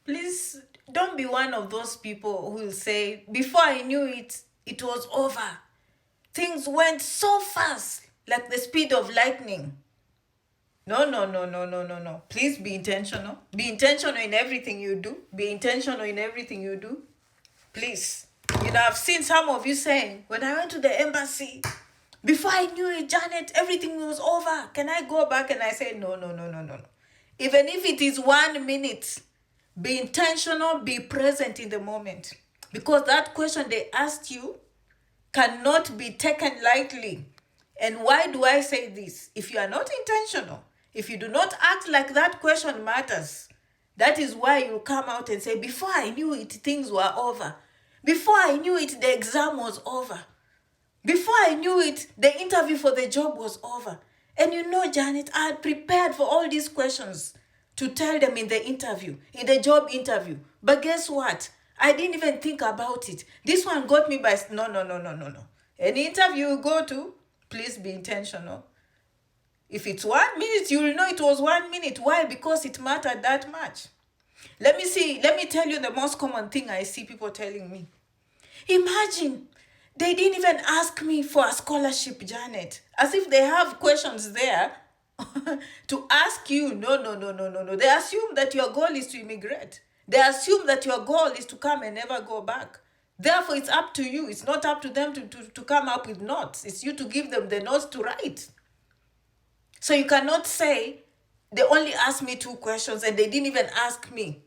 Please don't be one of those people who will say, before I knew it, it was over. Things went so fast, like the speed of lightning. No, no, no, no, no, no, no. Please be intentional. Be intentional in everything you do. Be intentional in everything you do. Please. I've seen some of you saying, when I went to the embassy, before I knew it, Janet, everything was over. Can I go back? And I say, no, no, no, no, no, no. Even if it is 1 minute, be intentional, be present in the moment. Because that question they asked you cannot be taken lightly. And why do I say this? If you are not intentional, if you do not act like that question matters, that is why you come out and say, before I knew it, things were over. Before I knew it, the exam was over. Before I knew it, the interview for the job was over. And Janet, I had prepared for all these questions to tell them in the interview, in the job interview. But guess what? I didn't even think about it. This one got me by... No, no, no, no, no, no. Any interview you go to, please be intentional. If it's 1 minute, you will know it was 1 minute. Why? Because it mattered that much. Let me tell you the most common thing I see people telling me. Imagine, they didn't even ask me for a scholarship, Janet. As if they have questions there to ask you. No, no, no, no, no, no. They assume that your goal is to immigrate. They assume that your goal is to come and never go back. Therefore, it's up to you. It's not up to them to come up with notes. It's you to give them the notes to write. So you cannot say, they only asked me 2 questions and they didn't even ask me.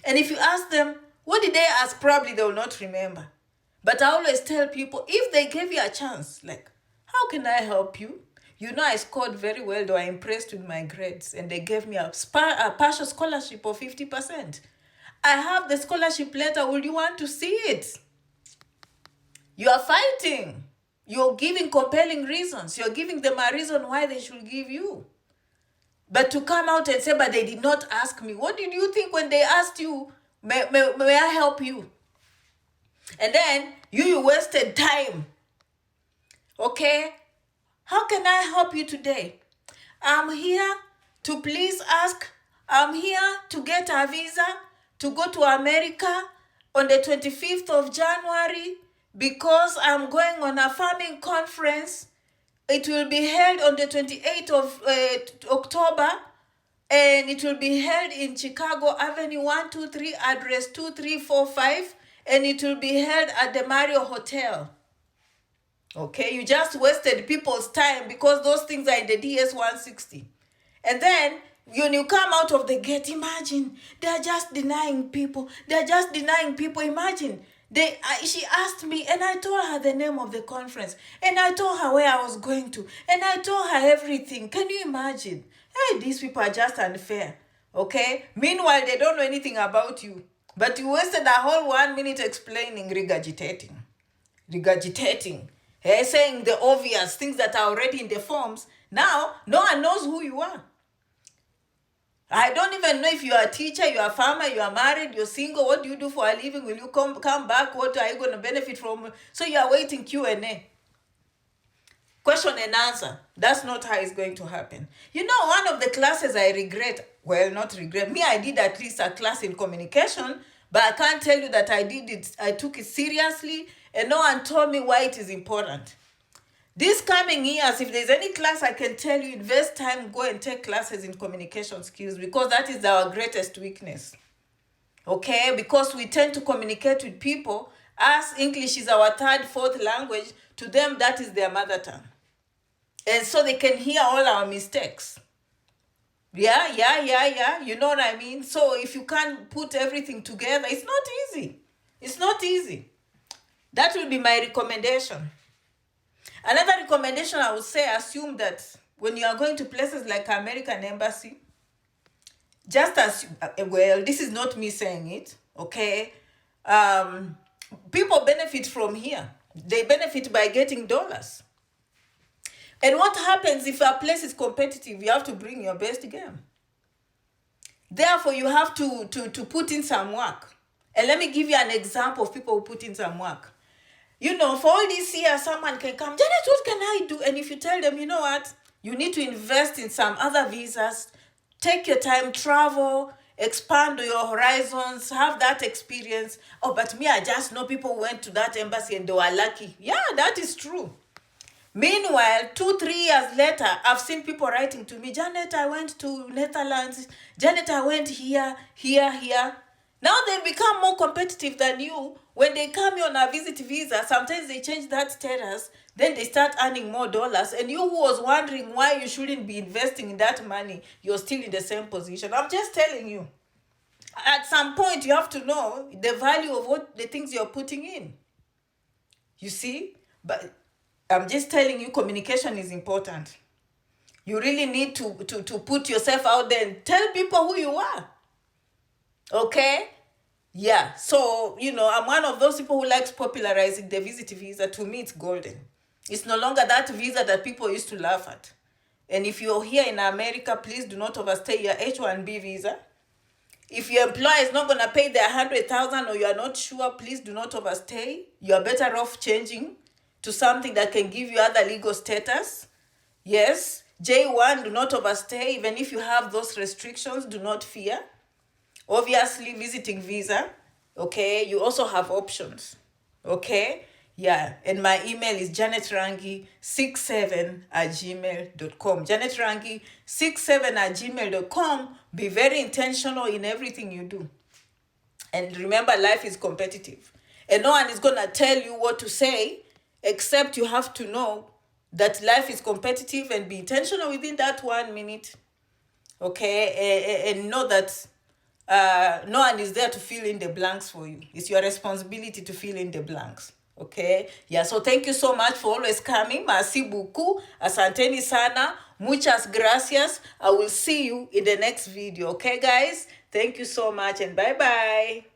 And if you ask them, what did they ask? Probably they will not remember. But I always tell people, if they gave you a chance, like, how can I help you? I scored very well, though I impressed with my grades, and they gave me a partial scholarship of 50%. I have the scholarship letter. Would you want to see it? You are fighting. You're giving compelling reasons. You're giving them a reason why they should give you. But to come out and say, but they did not ask me. What did you think when they asked you, may I help you? And then you wasted time. Okay? How can I help you today? I'm here to please ask. I'm here to get a visa to go to America on the 25th of January because I'm going on a farming conference. It will be held on the 28th of October, and it will be held in Chicago Avenue 123, address 2345, and it will be held at the Marriott Hotel. Okay, you just wasted people's time because those things are in the DS 160. And then when you come out of the gate, imagine they're just denying people. They're just denying people. Imagine she asked me, and I told her the name of the conference, and I told her where I was going to, and I told her everything. Can you imagine? Hey, these people are just unfair. Okay. Meanwhile, they don't know anything about you, but you wasted a whole 1 minute explaining, regurgitating, saying the obvious things that are already in the forms. Now, no one knows who you are. I don't even know if you are a teacher, you are a farmer, you are married, you're single. What do you do for a living? Will you come back? What are you going to benefit from? So you are waiting Q&A. Question and answer. That's not how it's going to happen. One of the classes I regret, well, not regret, I did at least a class in communication, but I can't tell you that I did it. I took it seriously, and no one told me why it is important. This coming years, if there's any class I can tell you, invest time, go and take classes in communication skills, because that is our greatest weakness. Okay? Because we tend to communicate with people as English is our 3rd, 4th language. To them, that is their mother tongue. And so they can hear all our mistakes. Yeah. You know what I mean? So if you can't put everything together, it's not easy. It's not easy. That will be my recommendation. Another recommendation I would say, assume that when you are going to places like American Embassy, just as, well, this is not me saying it, okay? People benefit from here. They benefit by getting dollars. And what happens if a place is competitive? You have to bring your best game. Therefore, you have to put in some work. And let me give you an example of people who put in some work. For all these years, someone can come, Janet, what can I do? And if you tell them, you know what, you need to invest in some other visas, take your time, travel, expand your horizons, have that experience. Oh, but me, I just know people went to that embassy and they were lucky. Yeah, that is true. Meanwhile, 2-3 years later, I've seen people writing to me, Janet, I went to Netherlands. Janet, I went here, here, here. Now they become more competitive than you. When they come on a visit visa, sometimes they change that status. Then they start earning more dollars. And you who was wondering why you shouldn't be investing in that money, you're still in the same position. I'm just telling you. At some point, you have to know the value of what the things you're putting in. You see? But I'm just telling you, communication is important. You really need to put yourself out there and tell people who you are. Okay? Yeah. So, I'm one of those people who likes popularizing the visit visa. To me, it's golden. It's no longer that visa that people used to laugh at. And if you're here in America, please do not overstay your H-1B visa. If your employer is not going to pay the 100,000 or you are not sure, please do not overstay. You are better off changing to something that can give you other legal status. Yes, J1, do not overstay. Even if you have those restrictions, do not fear. Obviously, visiting visa, okay, you also have options, okay? Yeah, and my email is janetrangi67@gmail.com. janetrangi67@gmail.com. Be very intentional in everything you do. And remember, life is competitive. And no one is going to tell you what to say, except you have to know that life is competitive and be intentional within that 1 minute. Okay? And know that no one is there to fill in the blanks for you. It's your responsibility to fill in the blanks. Okay? Yeah, so thank you so much for always coming. Merci beaucoup. Asanteni sana. Muchas gracias. I will see you in the next video. Okay, guys? Thank you so much and bye-bye.